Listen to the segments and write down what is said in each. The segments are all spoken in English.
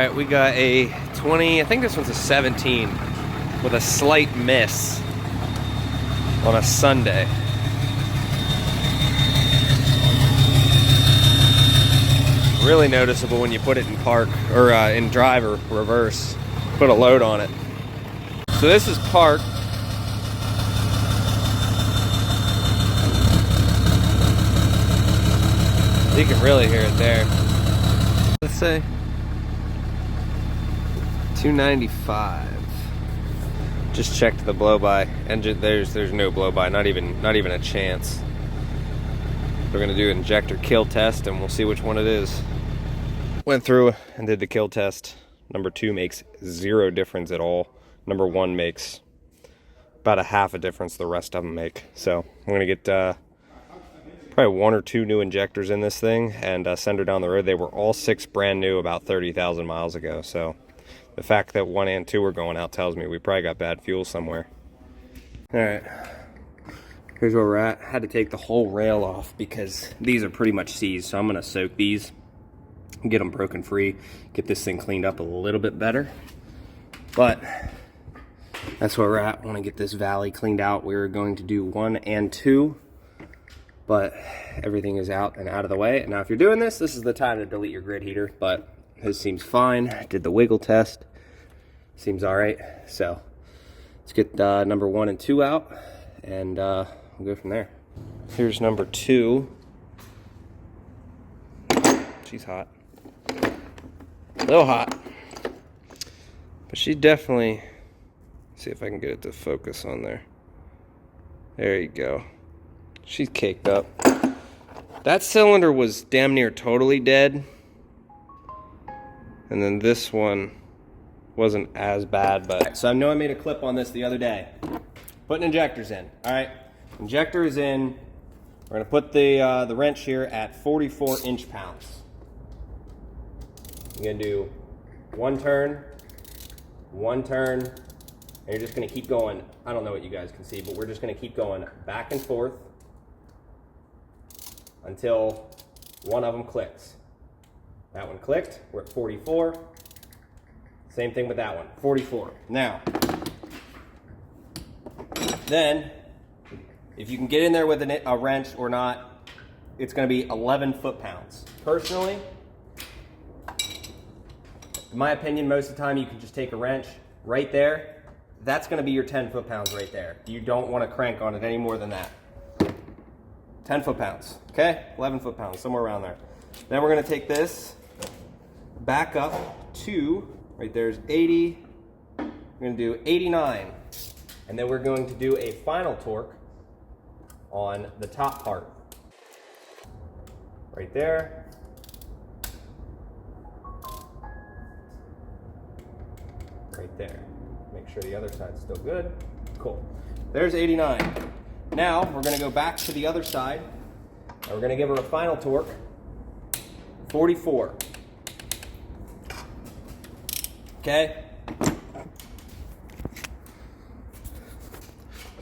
All right, we got a 20, I think this one's a 17 with a slight miss on a Sunday. Really noticeable when you put it in park or in drive or reverse. Put a load on it. So this is park. You can really hear it there. Let's say 295. Just checked the blow-by. Engine, there's no blow-by, not even a chance. We're gonna do an injector kill test and we'll see which one it is. Went through and did the kill test. Number 2 makes 0 difference at all. Number 1 makes about a half a difference the rest of them make. So I'm gonna get probably 1 or 2 new injectors in this thing and send her down the road. They were all 6 brand new about 30,000 miles ago. So the fact that 1 and 2 are going out tells me we probably got bad fuel somewhere. All right, here's where we're at. Had to take the whole rail off because these are pretty much seized. So I'm gonna soak these, get them broken free, get this thing cleaned up a little bit better. But that's where we're at. I want to get this valley cleaned out. We're going to do 1 and 2, but everything is out and out of the way. Now, if you're doing this, this is the time to delete your grid heater, but this seems fine. Did the wiggle test. Seems all right. So let's get number 1 and 2 out, and we'll go from there. Here's number 2. She's hot. A little hot. But she definitely, see if I can get it to focus on there. There you go. She's caked up. That cylinder was damn near totally dead. And then this one wasn't as bad, but. So I know I made a clip on this the other day. Putting injectors in, all right? Injector is in. We're gonna put the wrench here at 44 inch-pounds. You're gonna do 1 turn, 1 turn, and you're just gonna keep going. I don't know what you guys can see, but we're just gonna keep going back and forth until one of them clicks. That one clicked, we're at 44. Same thing with that one, 44. Now, then, if you can get in there with a wrench or not, it's gonna be 11 foot-pounds. Personally, in my opinion, most of the time you can just take a wrench right there. That's gonna be your 10 foot-pounds right there. You don't wanna crank on it any more than that. 10 foot-pounds, okay? 11 foot-pounds, somewhere around there. Then we're gonna take this back up to, right there's 80, we're gonna do 89. And then we're going to do a final torque on the top part. Right there. Right there. Make sure the other side's still good. Cool. There's 89. Now we're gonna go back to the other side and we're gonna give her a final torque, 44. Okay?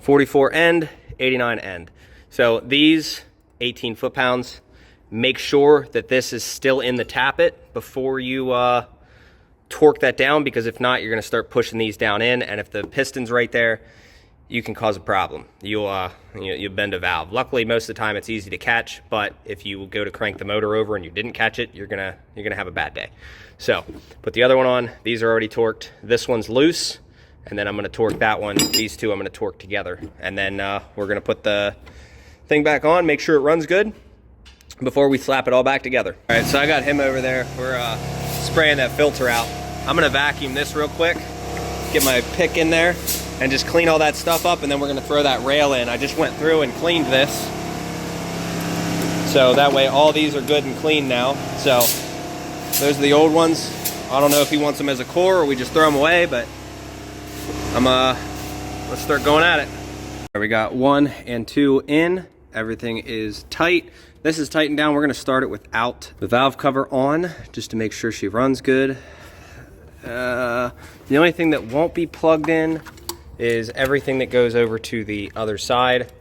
44 end, 89 end. So these 18 foot-pounds, make sure that this is still in the tappet before you torque that down, because if not, you're gonna start pushing these down in, and if the piston's right there, you can cause a problem. You'll bend a valve. Luckily, most of the time it's easy to catch, but if you go to crank the motor over and you didn't catch it, you're gonna have a bad day. So put the other one on. These are already torqued. This one's loose, and then I'm gonna torque that one. These two I'm gonna torque together, and then we're gonna put the thing back on, make sure it runs good before we slap it all back together. All right, so I got him over there. We're spraying that filter out. I'm gonna vacuum this real quick, get my pick in there, and just clean all that stuff up, and then we're gonna throw that rail in. I just went through and cleaned this, so that way all these are good and clean now. So those are the old ones. I don't know if he wants them as a core or we just throw them away, but let's start going at it. We got 1 and 2 in. Everything is tight. This is tightened down. We're gonna start it without the valve cover on, just to make sure she runs good. The only thing that won't be plugged in is everything that goes over to the other side,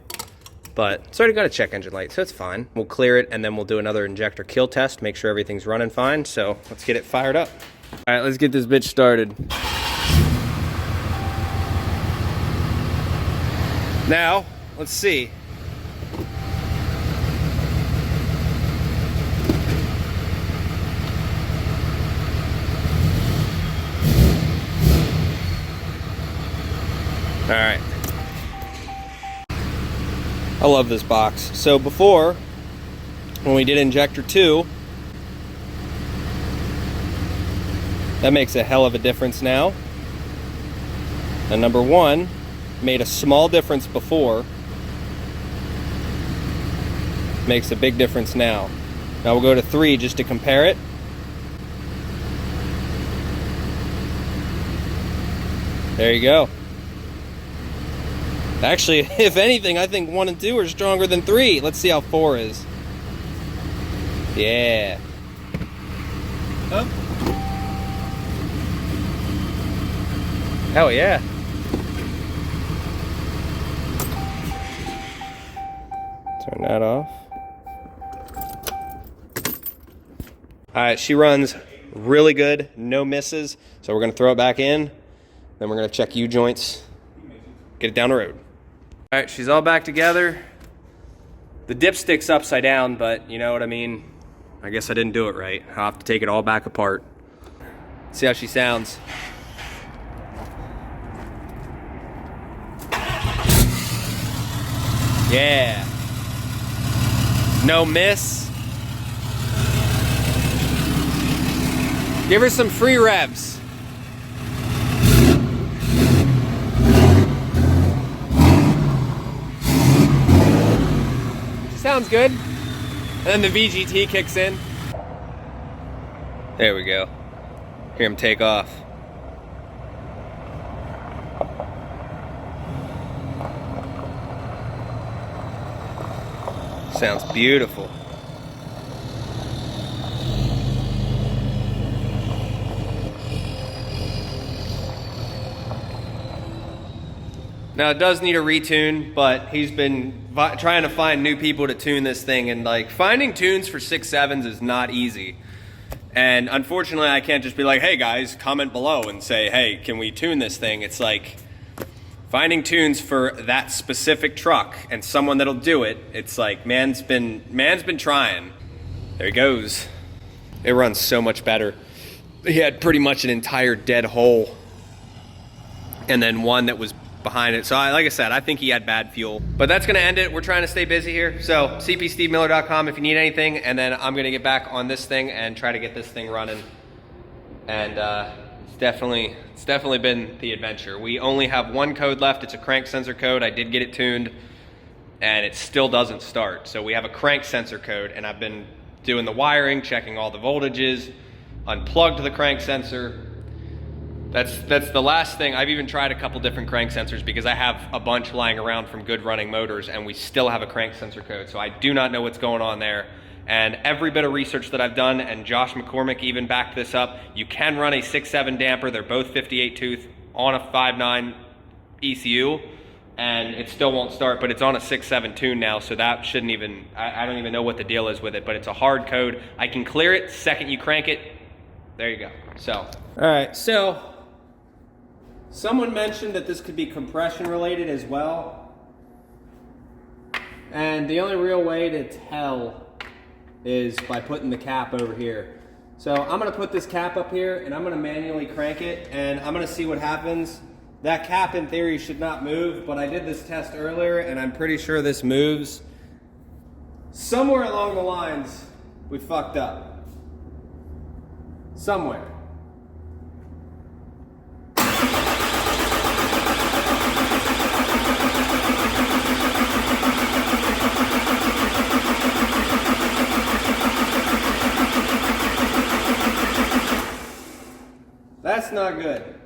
but it's already got a check engine light, so it's fine. We'll clear it and then we'll do another injector kill test, make sure everything's running fine. So let's get it fired up. All right, let's get this bitch started. Now, let's see. All right. I love this box. So before, when we did Injector 2, that makes a hell of a difference now. And number 1 made a small difference before, makes a big difference now. Now we'll go to 3 just to compare it. There you go. Actually, if anything, I think 1 and 2 are stronger than 3. Let's see how 4 is. Yeah. Up. Hell yeah. Turn that off. Alright, she runs really good, no misses. So we're going to throw it back in. Then we're going to check U-joints, get it down the road. Alright, she's all back together. The dipstick's upside down, but you know what I mean? I guess I didn't do it right. I'll have to take it all back apart. See how she sounds. Yeah. No miss. Give her some free revs. Sounds good. And then the VGT kicks in. There we go. Hear him take off. Sounds beautiful. Now it does need a retune, but he's been trying to find new people to tune this thing, and like finding tunes for 6.7s is not easy. And unfortunately I can't just be like, hey guys, comment below and say, hey, can we tune this thing? It's like finding tunes for that specific truck and someone that'll do it. It's like man's been trying. There he goes. It runs so much better. He had pretty much an entire dead hole and then one that was behind it. So like I said, I think he had bad fuel. But that's gonna end it. We're trying to stay busy here. So cpstevemiller.com if you need anything, and then I'm gonna get back on this thing and try to get this thing running. And it's definitely been the adventure. We only have 1 code left. It's a crank sensor code. I did get it tuned and it still doesn't start. So we have a crank sensor code, and I've been doing the wiring, checking all the voltages, unplugged the crank sensor. That's the last thing. I've even tried a couple different crank sensors because I have a bunch lying around from good running motors, and we still have a crank sensor code. So I do not know what's going on there. And every bit of research that I've done, and Josh McCormick even backed this up, you can run a 6.7 damper. They're both 58 tooth on a 5.9 ECU, and it still won't start, but it's on a 6.7 tune now, so that shouldn't even, I don't even know what the deal is with it, but it's a hard code. I can clear it second you crank it. There you go. So, all right, so someone mentioned that this could be compression related as well. And the only real way to tell is by putting the cap over here. So I'm gonna put this cap up here and I'm gonna manually crank it, and I'm gonna see what happens. That cap in theory should not move, but I did this test earlier and I'm pretty sure this moves. Somewhere along the lines, we fucked up. Somewhere. That's not good.